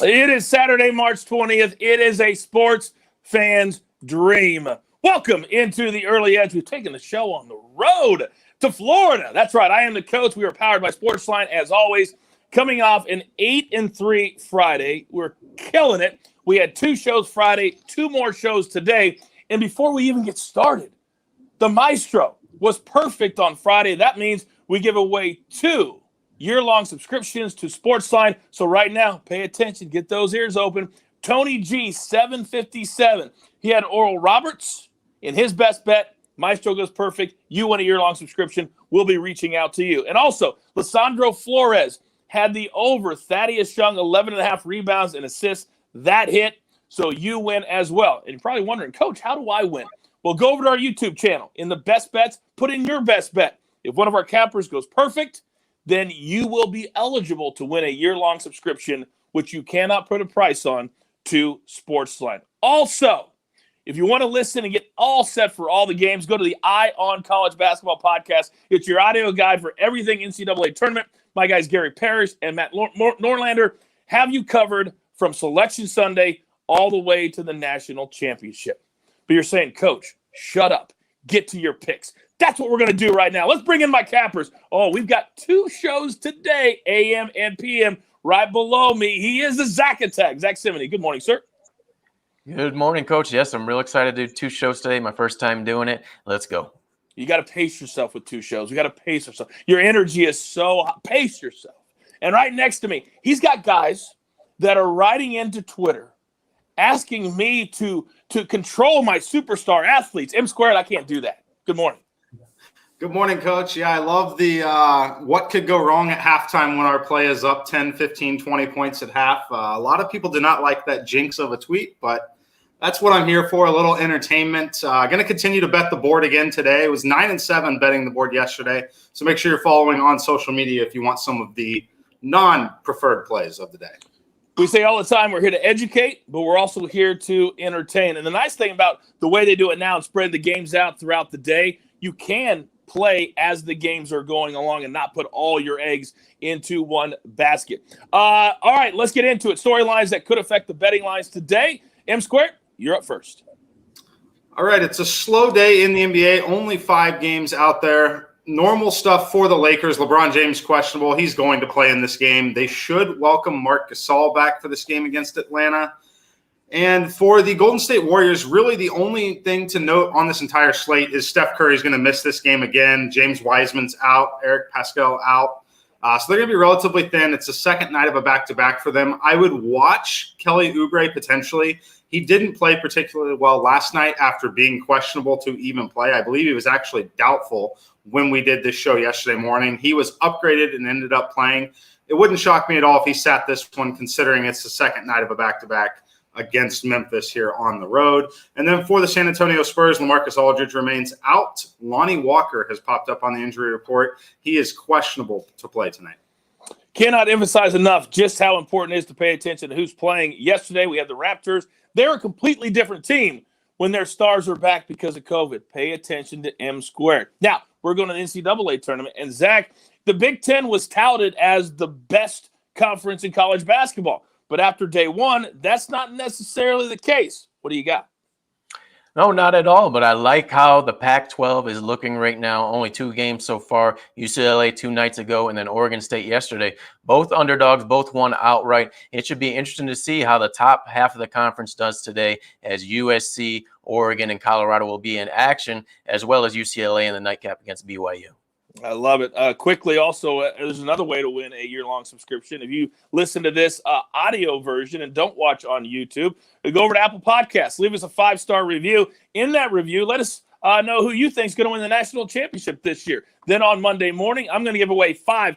It is Saturday, March 20th. It is a sports fan's dream. Welcome into the Early Edge. We've taken the show on the road to Florida. That's right. I am the coach. We are powered by SportsLine, as always. Coming off an 8-3 Friday. We're killing it. We had 2 shows Friday, 2 more shows today. And before we even get started, the Maestro was perfect on Friday. That means we give away 2 year-long subscriptions to SportsLine. So right now, pay attention. Get those ears open. Tony G, 757. He had Oral Roberts in his best bet. Maestro goes perfect. You want a year-long subscription. We'll be reaching out to you. And also, Lisandro Flores had the over. Thaddeus Young, 11.5 rebounds and assists. That hit. So you win as well. And you're probably wondering, Coach, how do I win? Well, go over to our YouTube channel. In the best bets, put in your best bet. If one of our cappers goes perfect, then you will be eligible to win a year-long subscription, which you cannot put a price on, to SportsLine. Also, if you want to listen and get all set for all the games, go to the Eye on College Basketball podcast. It's your audio guide for everything NCAA Tournament. My guys Gary Parrish and Matt Norlander have you covered from Selection Sunday all the way to the National Championship. But you're saying, Coach, shut up. Get to your picks. That's what we're going to do right now. Let's bring in my cappers. Oh, we've got 2 shows today, AM and PM. Right below me, he is the Zack attack. Zack Cimini. Good morning, sir. Good morning, Coach. Yes, I'm real excited to do 2 shows today. My first time doing it. Let's go. You got to pace yourself with 2 shows. We got to pace ourselves. Your energy is so hot. Pace yourself. And right next to me, he's got guys that are writing into Twitter asking me to control my superstar athletes. M squared, I can't do that. Good morning. Good morning, Coach. Yeah, I love the what could go wrong at halftime when our play is up 10, 15, 20 points at half. A lot of people do not like that jinx of a tweet, but that's what I'm here for, a little entertainment. Going to continue to bet the board again today. It was 9-7 betting the board yesterday, so make sure you're following on social media if you want some of the non-preferred plays of the day. We say all the time we're here to educate, but we're also here to entertain. And the nice thing about the way they do it now and spread the games out throughout the day, you can play as the games are going along and not put all your eggs into one basket. All right, let's get into it. Storylines that could affect the betting lines today. M squared, you're up first. All right, it's a slow day in the NBA. Only 5 games out there. Normal stuff for the Lakers. LeBron James questionable. He's going to play in this game. They should welcome Marc Gasol back for this game against Atlanta. And for the Golden State Warriors, really the only thing to note on this entire slate is Steph Curry is going to miss this game again. James Wiseman's out. Eric Pascal out. So they're going to be relatively thin. It's the second night of a back-to-back for them. I would watch Kelly Oubre potentially. He didn't play particularly well last night after being questionable to even play. I believe he was actually doubtful when we did this show yesterday morning. He was upgraded and ended up playing. It wouldn't shock me at all if he sat this one, considering it's the second night of a back-to-back against Memphis here on the road. And then for the San Antonio Spurs, LaMarcus Aldridge remains out. Lonnie Walker has popped up on the injury report. He is questionable to play tonight. Cannot emphasize enough just how important it is to pay attention to who's playing. Yesterday, we had the Raptors. They're a completely different team when their stars are back because of COVID. Pay attention to M squared. Now, we're going to the NCAA tournament. And, Zach, the Big Ten was touted as the best conference in college basketball. But after day 1, that's not necessarily the case. What do you got? No, not at all. But I like how the Pac-12 is looking right now. Only 2 games so far. UCLA 2 nights ago, and then Oregon State yesterday. Both underdogs, both won outright. It should be interesting to see how the top half of the conference does today, as USC, Oregon, and Colorado will be in action, as well as UCLA in the nightcap against BYU. I love it. Quickly, also, there's another way to win a year-long subscription. If you listen to this audio version and don't watch on YouTube, go over to Apple Podcasts. Leave us a 5-star review. In that review, let us know who you think is going to win the national championship this year. Then on Monday morning, I'm going to give away 5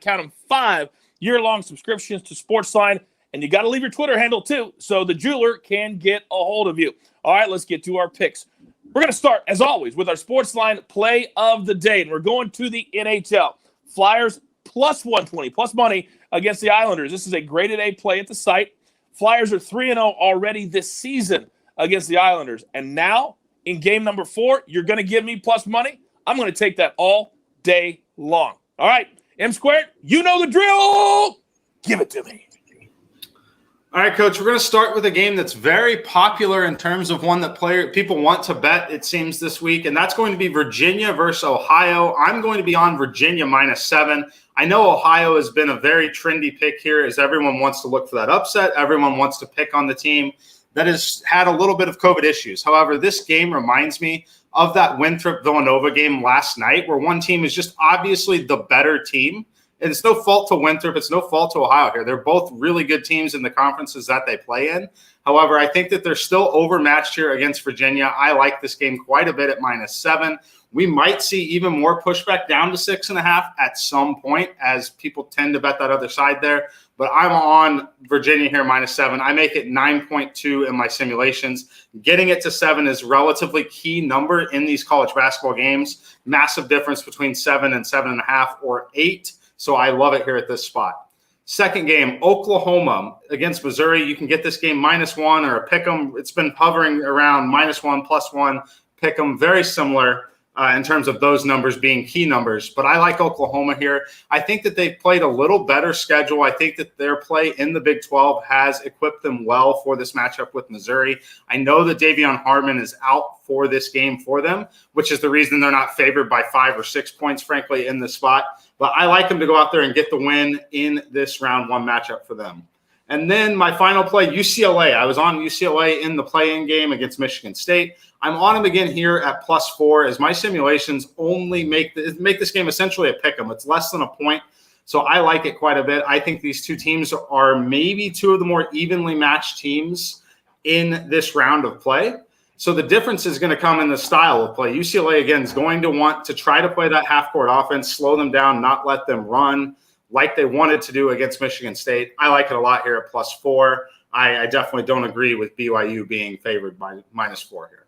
year-long subscriptions to SportsLine. And you got to leave your Twitter handle, too, so the jeweler can get a hold of you. All right, let's get to our picks. We're going to start, as always, with our SportsLine play of the day. And we're going to the NHL. Flyers plus 120, plus money against the Islanders. This is a graded A play at the site. Flyers are 3-0 already this season against the Islanders. And now, in game number 4, you're going to give me plus money? I'm going to take that all day long. All right, M squared, you know the drill. Give it to me. All right, Coach, we're going to start with a game that's very popular in terms of one that people want to bet, it seems, this week, and that's going to be Virginia versus Ohio. I'm going to be on Virginia -7. I know Ohio has been a very trendy pick here as everyone wants to look for that upset. Everyone wants to pick on the team that has had a little bit of COVID issues. However, this game reminds me of that Winthrop-Villanova game last night where one team is just obviously the better team. And it's no fault to Winthrop. It's no fault to Ohio here. They're both really good teams in the conferences that they play in. However, I think that they're still overmatched here against Virginia. I like this game quite a bit at -7. We might see even more pushback down to 6.5 at some point as people tend to bet that other side there. But I'm on Virginia here -7. I make it 9.2 in my simulations. Getting it to 7 is relatively key number in these college basketball games. Massive difference between 7 and 7.5 or 8. So I love it here at this spot. Second game, Oklahoma against Missouri. You can get this game -1 or a pick 'em. It's been hovering around -1, +1, pick 'em. Very similar in terms of those numbers being key numbers. But I like Oklahoma here. I think that they've played a little better schedule. I think that their play in the Big 12 has equipped them well for this matchup with Missouri. I know that Davion Harmon is out for this game for them, which is the reason they're not favored by 5 or 6 points, frankly, in this spot. But I like them to go out there and get the win in this round 1 matchup for them. And then my final play, UCLA. I was on UCLA in the play-in game against Michigan State. I'm on them again here at +4 as my simulations only make this game essentially a pick 'em. It's less than a point, so I like it quite a bit. I think these two teams are maybe two of the more evenly matched teams in this round of play. So the difference is going to come in the style of play. UCLA, again, is going to want to try to play that half-court offense, slow them down, not let them run like they wanted to do against Michigan State. I like it a lot here at +4. I definitely don't agree with BYU being favored by -4 here.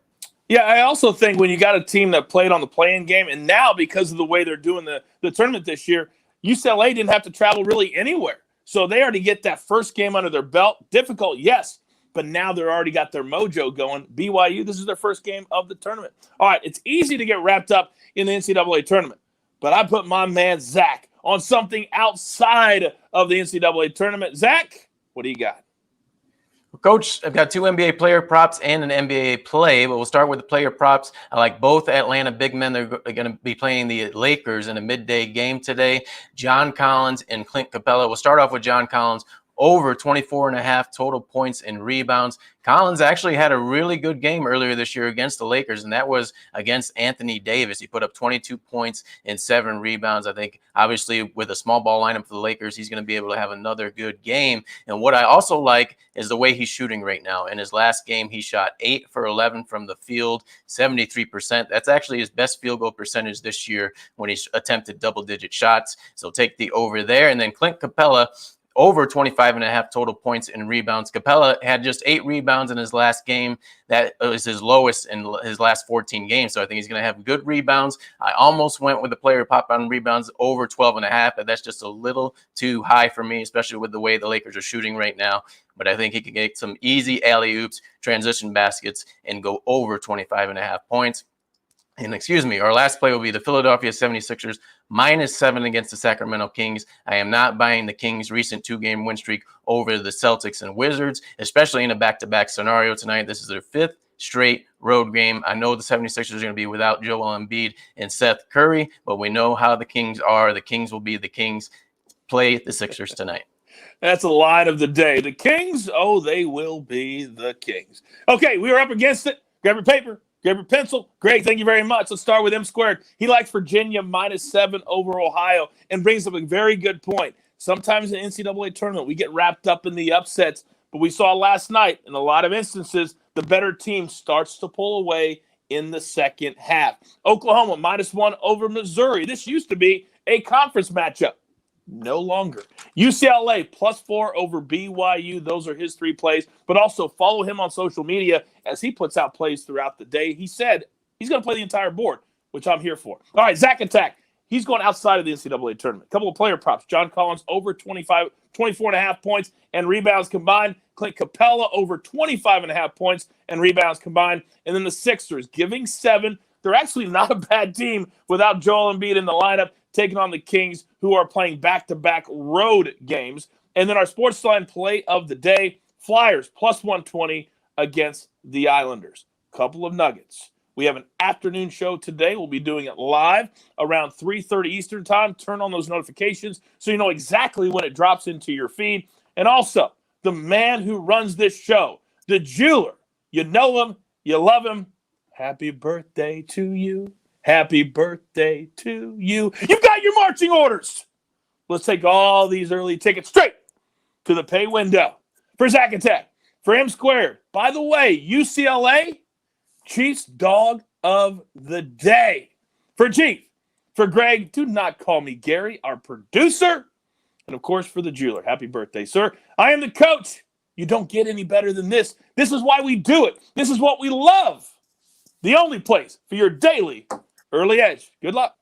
Yeah, I also think when you got a team that played on the play-in game, and now because of the way they're doing the tournament this year, UCLA didn't have to travel really anywhere. So they already get that first game under their belt. Difficult, yes, but now they're already got their mojo going. BYU, this is their first game of the tournament. All right, it's easy to get wrapped up in the NCAA tournament, but I put my man Zack on something outside of the NCAA tournament. Zack, what do you got? Coach, I've got 2 NBA player props and an NBA play, but we'll start with the player props. I like both Atlanta big men. They're going to be playing the Lakers in a midday game today. John Collins and Clint Capella. We'll start off with John Collins. Over 24.5 total points and rebounds. Collins actually had a really good game earlier this year against the Lakers, and that was against Anthony Davis. He put up 22 points and 7 rebounds. I think, obviously, with a small ball lineup for the Lakers, he's going to be able to have another good game. And what I also like is the way he's shooting right now. In his last game, he shot 8 for 11 from the field, 73%. That's actually his best field goal percentage this year when he's attempted double-digit shots. So take the over there. And then Clint Capella, over 25.5 total points and rebounds. Capella had just 8 rebounds in his last game. That was his lowest in his last 14 games. So I think he's going to have good rebounds. I almost went with the player pop on rebounds over 12.5, but that's just a little too high for me, especially with the way the Lakers are shooting right now. But I think he can get some easy alley-oops, transition baskets, and go over 25.5 points. And our last play will be the Philadelphia 76ers -7 against the Sacramento Kings. I am not buying the Kings' recent 2-game win streak over the Celtics and Wizards, especially in a back-to-back scenario tonight. This is their 5th straight road game. I know the 76ers are going to be without Joel Embiid and Seth Curry, but we know how the Kings are. The Kings will be the Kings. Play the Sixers tonight. That's a line of the day. The Kings, oh, they will be the Kings. Okay, we are up against it. Grab your paper. Grab your pencil. Greg, thank you very much. Let's start with M squared. He likes Virginia -7 over Ohio and brings up a very good point. Sometimes in the NCAA tournament, we get wrapped up in the upsets, but we saw last night, in a lot of instances, the better team starts to pull away in the second half. Oklahoma -1 over Missouri. This used to be a conference matchup. No longer. UCLA +4 over BYU. Those are his 3 plays. But also follow him on social media as he puts out plays throughout the day. He said he's going to play the entire board, which I'm here for. All right, Zack Attack. He's going outside of the NCAA tournament. A couple of player props. John Collins over 24.5 points and rebounds combined. Clint Capella over 25.5 points and rebounds combined. And then the Sixers giving 7. They're actually not a bad team without Joel Embiid in the lineup, taking on the Kings, who are playing back-to-back road games. And then our SportsLine play of the day, Flyers plus 120 against the Islanders. Couple of nuggets. We have an afternoon show today. We'll be doing it live around 3:30 Eastern time. Turn on those notifications so you know exactly when it drops into your feed. And also, the man who runs this show, the jeweler. You know him. You love him. Happy birthday to you. Happy birthday to you. You've got your marching orders. Let's take all these early tickets straight to the pay window. For Zack Attack, for M Squared. By the way, UCLA, Chiefs Dog of the Day. For Chief, for Greg, do not call me Gary, our producer. And, of course, for the jeweler. Happy birthday, sir. I am the coach. You don't get any better than this. This is why we do it. This is what we love. The only place for your daily early edge. Good luck.